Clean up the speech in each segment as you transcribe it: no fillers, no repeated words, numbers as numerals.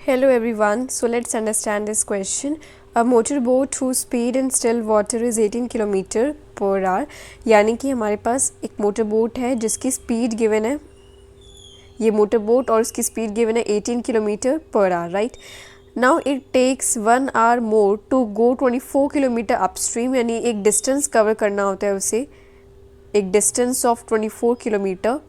Hello everyone, so let's understand this question. A motorboat whose speed in still water is 18 km per hour, यानी कि हमारे पास एक motor boat है जिसकी speed given है, ये मोटर बोट और उसकी स्पीड गिवन है 18 km per hour, right. Now it takes 1 hour more to go 24 km upstream, यानी एक डिस्टेंस कवर करना होता है उसे, एक डिस्टेंस ऑफ 24 km.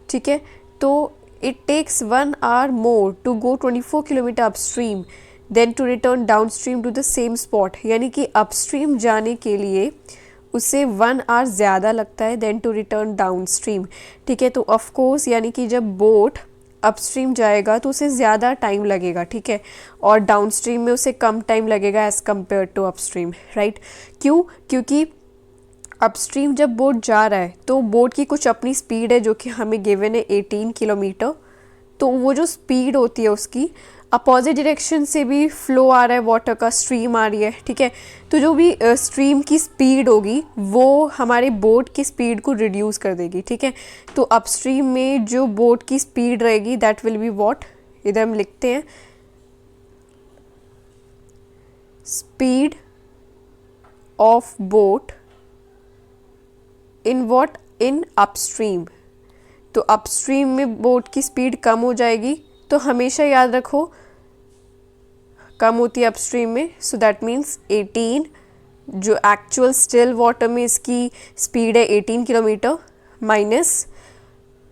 ठीक है, तो it takes 1 hour more to go 24 km upstream then to return downstream to the same spot, यानी कि अपस्ट्रीम जाने के लिए उसे 1 hour ज़्यादा लगता है then to return downstream. ठीक है, तो ऑफ कोर्स यानी कि जब बोट अपस्ट्रीम जाएगा तो उसे ज़्यादा टाइम लगेगा, ठीक है, और डाउनस्ट्रीम में उसे कम टाइम लगेगा as compare to upstream, right. क्यों? क्योंकि अपस्ट्रीम जब बोट जा रहा है तो बोट की कुछ अपनी स्पीड है जो कि हमें गिवन है 18 किलोमीटर. तो वो जो स्पीड होती है उसकी अपोजिट डायरेक्शन से भी फ्लो आ रहा है, वाटर का स्ट्रीम आ रही है, ठीक है. तो जो भी स्ट्रीम की स्पीड होगी वो हमारे बोट की स्पीड को रिड्यूस कर देगी, ठीक है. तो अपस्ट्रीम में जो बोट की स्पीड रहेगी दैट विल बी व्हाट, इधर हम लिखते हैं speed of boat in what, in upstream. तो अपस्ट्रीम में बोट की स्पीड कम हो जाएगी, तो हमेशा याद रखो कम होती है अपस्ट्रीम में. सो दैट मीन्स 18 जो एक्चुअल स्टिल वाटर में इसकी स्पीड है 18 किलोमीटर माइनस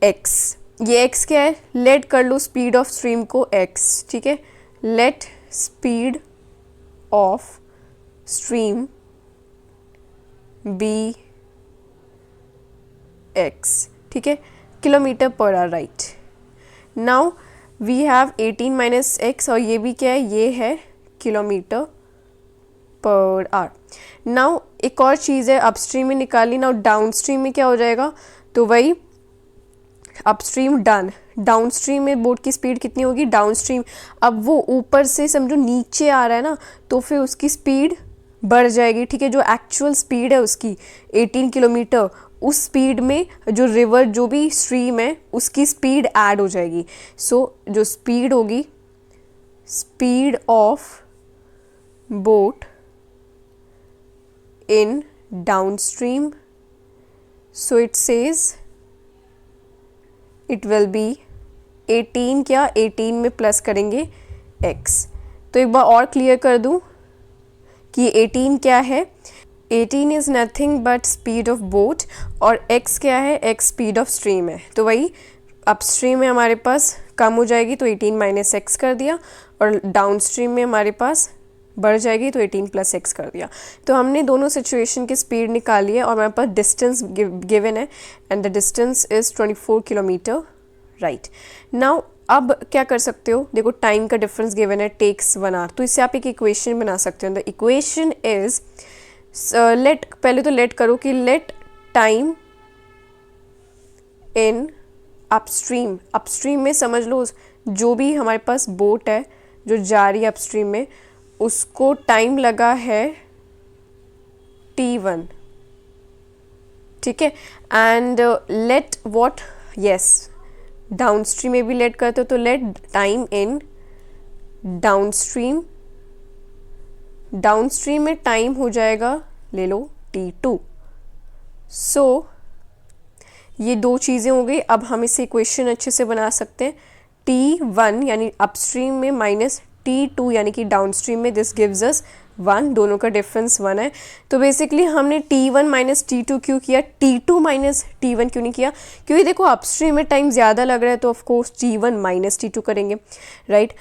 एक्स. ये एक्स क्या है, लेट कर लो स्पीड ऑफ स्ट्रीम को एक्स, ठीक है. Let speed of stream be X, ठीक है, kilometre per hour, right. Now we have 18 minus X और ये भी क्या है, ये है किलोमीटर पर आवर. नाउ एक और चीज़ है अपस्ट्रीम में निकाली. नाउ डाउनस्ट्रीम में क्या हो जाएगा, तो वही अपस्ट्रीम डन, डाउनस्ट्रीम में बोट की स्पीड कितनी होगी, डाउनस्ट्रीम अब वो ऊपर से समझो नीचे आ रहा है ना, तो फिर उसकी स्पीड बढ़ जाएगी, ठीक है. जो एक्चुअल स्पीड है उसकी 18 किलोमीटर, उस स्पीड में जो रिवर जो भी स्ट्रीम है उसकी स्पीड ऐड हो जाएगी. सो जो स्पीड होगी, speed of boat in downstream, so it says it will be 18, क्या 18 में प्लस करेंगे x. तो एक बार और क्लियर कर दूं कि 18 क्या है, 18 is nothing but speed of boat और x क्या है, x स्पीड ऑफ स्ट्रीम है. तो वही अपस्ट्रीम में हमारे पास कम हो जाएगी तो 18 माइनस एक्स कर दिया, और डाउनस्ट्रीम में हमारे पास बढ़ जाएगी तो 18 प्लस एक्स कर दिया. तो हमने दोनों सिचुएशन की स्पीड निकाली है और हमारे पास डिस्टेंस गिवन है and the distance is 24 kilometre, right. Now अब क्या कर सकते हो, देखो टाइम का डिफरेंस गिवन है, टेक्स 1 hour, तो इससे आप एक इक्वेशन बना सकते हो. द इक्वेशन इज लेट, पहले तो लेट करो कि let time in upstream, upstream में समझ लो जो भी हमारे पास बोट है जो जा रही है अपस्ट्रीम में उसको टाइम लगा है t1, ठीक है. And let what, yes downstream में भी लेट करते हो, तो let time in downstream, downstream में टाइम हो जाएगा, ले लो t2. सो ये दो चीज़ें हो गई. अब हम इसे इक्वेशन अच्छे से बना सकते हैं. t1 यानी अपस्ट्रीम में माइनस t2 यानी कि डाउनस्ट्रीम में, दिस गिव्स अस 1, दोनों का डिफरेंस 1 है. तो बेसिकली हमने t1 माइनस t2 क्यों किया, t2 माइनस t1 क्यों नहीं किया, क्योंकि देखो अपस्ट्रीम में टाइम ज़्यादा लग रहा है तो ऑफकोर्स t1 माइनस t2 करेंगे, राइट.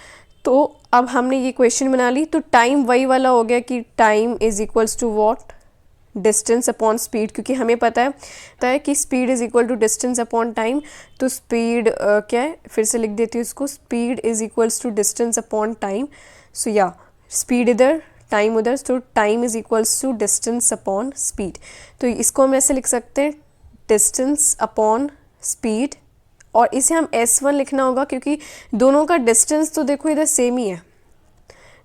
तो अब हमने ये क्वेश्चन बना ली, तो टाइम वही वाला हो गया कि time is equals to what, distance upon speed, क्योंकि हमें पता है कि speed is equal to distance upon time. तो स्पीड क्या है, फिर से लिख देती हूँ इसको, speed is equals to distance upon time. So या स्पीड इधर टाइम उधर, तो time is equals to distance upon speed. तो इसको हम ऐसे लिख सकते हैं डिस्टेंस अपॉन स्पीड, और इसे हम s1 लिखना होगा क्योंकि दोनों का डिस्टेंस तो देखो इधर सेम ही है,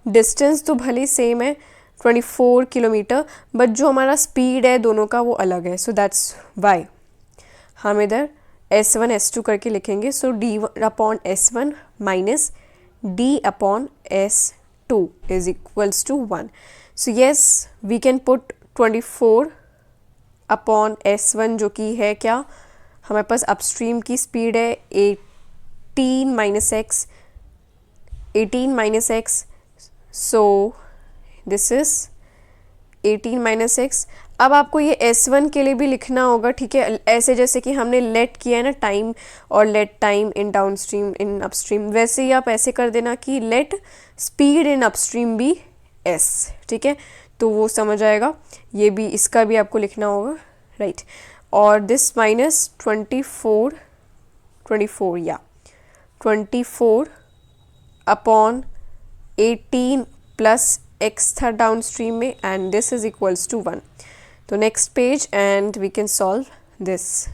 डिस्टेंस तो भले सेम है 24 किलोमीटर, बट जो हमारा स्पीड है दोनों का वो अलग है. सो दैट्स वाई हम इधर S1 S2 करके लिखेंगे. सो D1 upon S1 minus d upon S2 is equals to 1. So yes, we can put 24 upon S1 जो कि है क्या, हमारे पास अपस्ट्रीम की स्पीड है 18 minus x, so this is 18 minus x. अब आपको ये S1 के लिए भी लिखना होगा, ठीक है, ऐसे जैसे कि हमने लेट किया है ना टाइम और let time in downstream in upstream, वैसे ही आप ऐसे कर देना कि लेट स्पीड इन अपस्ट्रीम भी S, ठीक है, तो वो समझ आएगा. ये भी, इसका भी आपको लिखना होगा, राइट. और दिस माइनस 24 या 24 अपॉन 18 प्लस एक्स था डाउन स्ट्रीम में, and this is equals to 1. तो next page and we can solve this.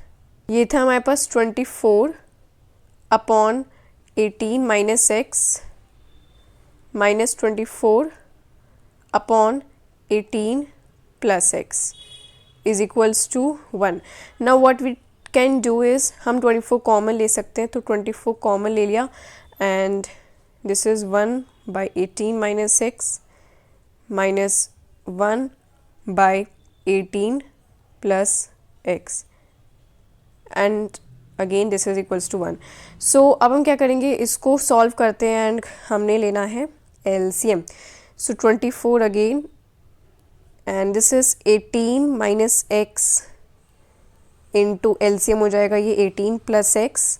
ये था हमारे पास 24 upon 18 minus x minus 24 upon 18 plus x is equals to 1. Now what we can do is हम 24 common ले सकते हैं, तो 24 कॉमन ले लिया and this is 1 by 18 minus x minus 1 by 18 plus x and again this is equals to 1. So अब हम क्या करेंगे, इसको सॉल्व करते हैं एंड हमने लेना है LCM. So 24 again and this is 18 minus x into LCM हो जाएगा ये 18 plus x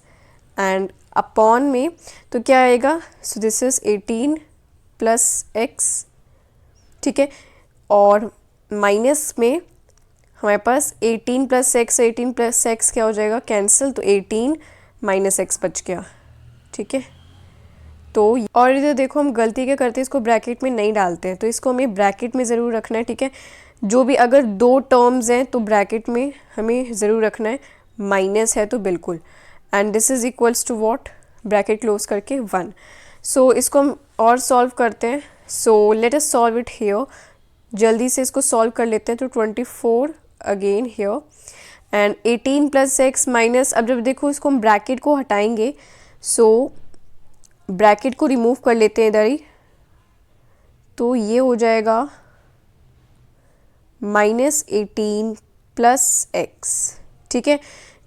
and upon में तो क्या आएगा, so this is 18 plus x, ठीक है, और माइनस में हमारे पास 18 plus x क्या हो जाएगा, कैंसिल, तो 18 minus x बच गया, ठीक है. तो और इधर देखो हम गलती क्या करते हैं, इसको ब्रैकेट में नहीं डालते हैं, तो इसको हमें ब्रैकेट में ज़रूर रखना है, ठीक है. जो भी अगर दो टर्म्स हैं तो ब्रैकेट में हमें ज़रूर रखना है, माइनस है तो बिल्कुल. And this is equals to what, bracket close करके 1. सो इसको हम और सॉल्व करते हैं. So let us solve it here, जल्दी से इसको सॉल्व कर लेते हैं. तो 24 again here and 18 plus x minus, अब जब देखो इसको हम ब्रैकेट को हटाएंगे, सो ब्रैकेट को रिमूव कर लेते हैं इधर ही, तो ये हो जाएगा माइनस 18 प्लस एक्स, ठीक है.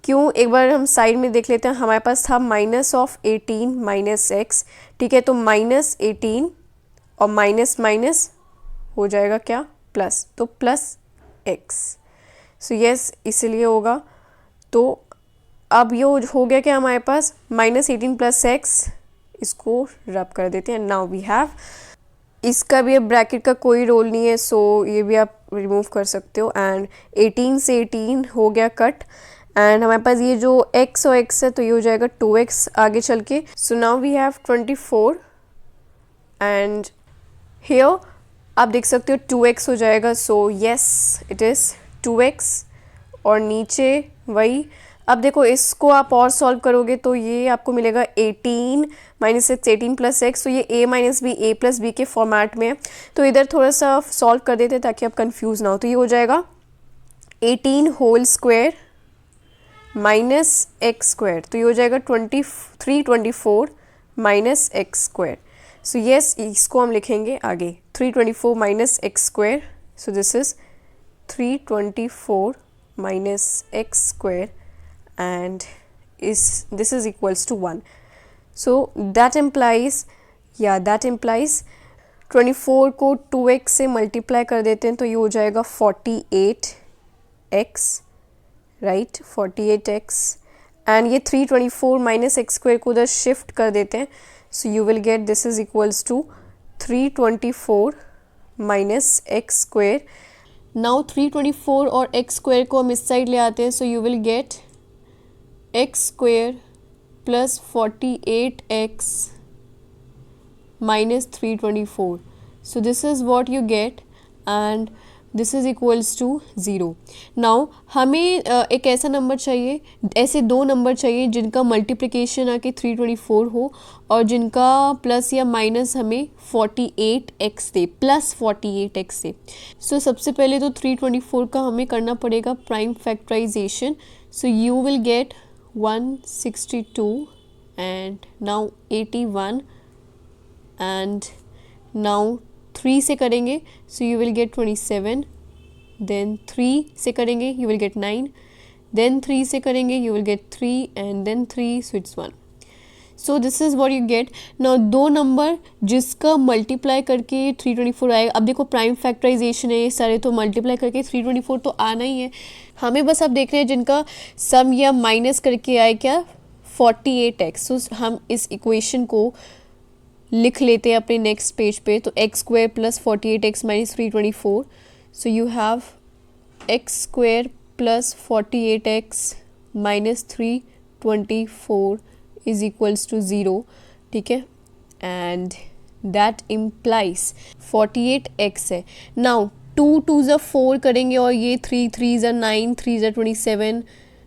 क्यों, एक बार हम साइड में देख लेते हैं, हमारे पास था माइनस ऑफ 18 माइनस एक्स, ठीक है, तो माइनस 18 और माइनस माइनस हो जाएगा क्या, प्लस, तो प्लस एक्स. सो यस, इसलिए होगा. तो अब ये हो गया क्या हमारे पास, माइनस 18 प्लस एक्स, इसको रब कर देते हैं. नाउ वी हैव, इसका भी अब ब्रैकेट का कोई रोल नहीं है, सो ये भी आप रिमूव कर सकते हो. एंड 18 से 18 हो गया कट, एंड हमारे पास ये जो x और x है तो ये हो जाएगा 2x आगे चल के. So now we have 24 and here आप देख सकते हो 2x हो जाएगा. So yes, it is 2x और नीचे वही. अब देखो इसको आप और सॉल्व करोगे तो ये आपको मिलेगा 18 माइनस एक्स 18 प्लस एक्स, तो ये a minus b a plus b के फॉर्मेट में है. तो इधर थोड़ा सा सॉल्व कर देते ताकि आप कंफ्यूज ना हो. तो ये हो जाएगा 18 whole square minus x square, तो ये हो जाएगा 324 minus x square. So yes, इसको हम लिखेंगे आगे 324 minus x square. So this is 324 minus x square and this is equals to 1. So that implies 24 को 2x से मल्टीप्लाई कर देते हैं तो ये हो जाएगा 48x, राइट, 48x. एंड ये 324 माइनस एक्स स्क्वायर को उधर शिफ्ट कर देते हैं. So you will get this is equals to 324 minus x square. Now 324 और एक्स स्क्वायर को हम इस साइड ले आते हैं. So you will gate x square plus 48x minus 324. So this is what you get and this is equals to 0. Now हमें एक ऐसा नंबर चाहिए, ऐसे दो नंबर चाहिए जिनका मल्टीप्लिकेशन आके 324 हो और जिनका प्लस या माइनस हमें 48x दे, प्लस 48x दे. सो सबसे पहले तो 324 का हमें करना पड़ेगा prime factorization. So you will get 162 and now 81 and now 3 से करेंगे so you will get 27, then 3 से करेंगे यू विल गेट 9, देन 3 से करेंगे you will get 3 and then 3 so it's 1. So this is what you get. Now दो number जिसका multiply करके 324 आएगा. अब देखो प्राइम फैक्टराइजेशन है ये सारे, तो मल्टीप्लाई करके 324 तो आना ही है. हमें बस अब देख रहे हैं जिनका सम या माइनस करके आए क्या 48x. सो हम इस इक्वेशन को लिख लेते हैं अपने नेक्स्ट पेज पे. तो x² plus 48x minus 324. So you have x² plus 48x minus 324 is equals to 0. ठीक है, एंड दैट इम्प्लाइज 48x है. नाउ 2 2 ज़ा 4 करेंगे और ये 3 3 ज़ा 9, 3 ज़ा 27,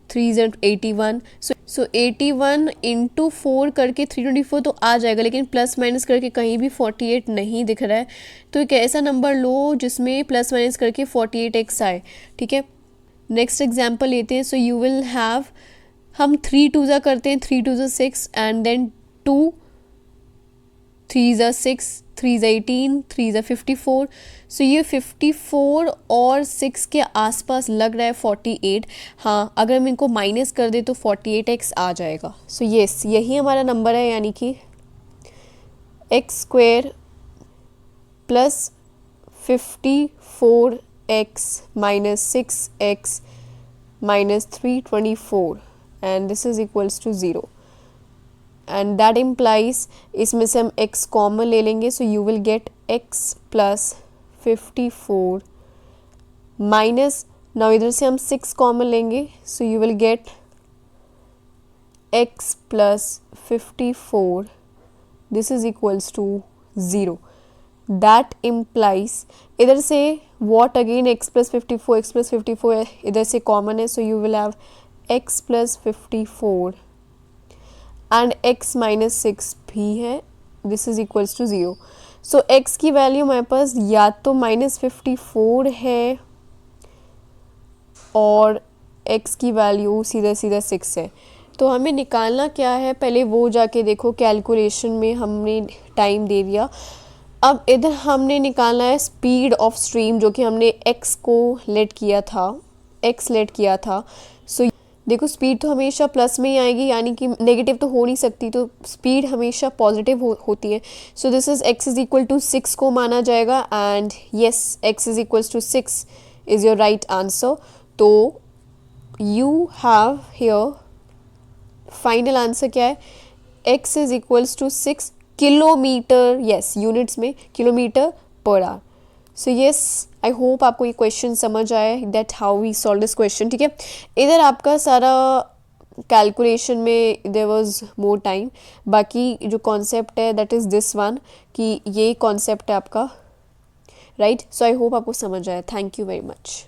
3 ज़ा 81. सो 81 इंटू 4 करके 324 तो आ जाएगा, लेकिन प्लस माइनस करके कहीं भी 48 नहीं दिख रहा है. तो एक ऐसा नंबर लो जिसमें प्लस माइनस करके 48x आए. ठीक है, नेक्स्ट एग्जाम्पल लेते हैं. सो यू विल हैव, हम 3 2 ज़ा करते हैं, 3 2 ज़ा 6 एंड देन 2 3 ज़ा 6, 3 ज़ा 18, 3 ज़ा 54. सो ये 54 और 6 के आसपास लग रहा है 48. हाँ, अगर हम इनको माइनस कर दे तो 48x आ जाएगा. सो येस, यही हमारा नंबर है, यानी कि x² plus 54x minus 6x minus 324 and this is equals to 0. and that implies इसमें से हम x कॉमन ले लेंगे. so you will get x plus 54 minus, now इधर से हम 6 कॉमन लेंगे. so you will get x plus 54, this is equals to 0. that implies इधर से what again, x plus 54 इधर से कॉमन है. so you will have x plus 54 and x minus 6 भी है. this is equals to 0. so x की value हमारे पास या तो -54 है और x की वैल्यू सीधा 6 है. तो हमें निकालना क्या है, पहले वो जाके देखो. कैलकुलेशन में हमने टाइम दे दिया. अब इधर हमने निकालना है स्पीड ऑफ स्ट्रीम, जो कि हमने x को लेट किया था, x लेट किया था. सो देखो स्पीड तो हमेशा प्लस में ही आएगी, यानी कि नेगेटिव तो हो नहीं सकती, तो स्पीड हमेशा पॉजिटिव होती है. So this is x is equal to 6 को माना जाएगा. And yes, x is equal to 6 is your right answer. तो you have here final answer क्या है, x is equals to 6 kilometre, yes units में kilometre per hour. So yes, I hope आपको ये question समझ आए, that how we solve this question. ठीक है, इधर आपका सारा कैलकुलेशन में देयर वाज मोर टाइम. बाकी जो कॉन्सेप्ट है दैट इज़ दिस वन, कि ये कॉन्सेप्ट है आपका, राइट. सो आई होप आपको समझ आया. Thank you very much.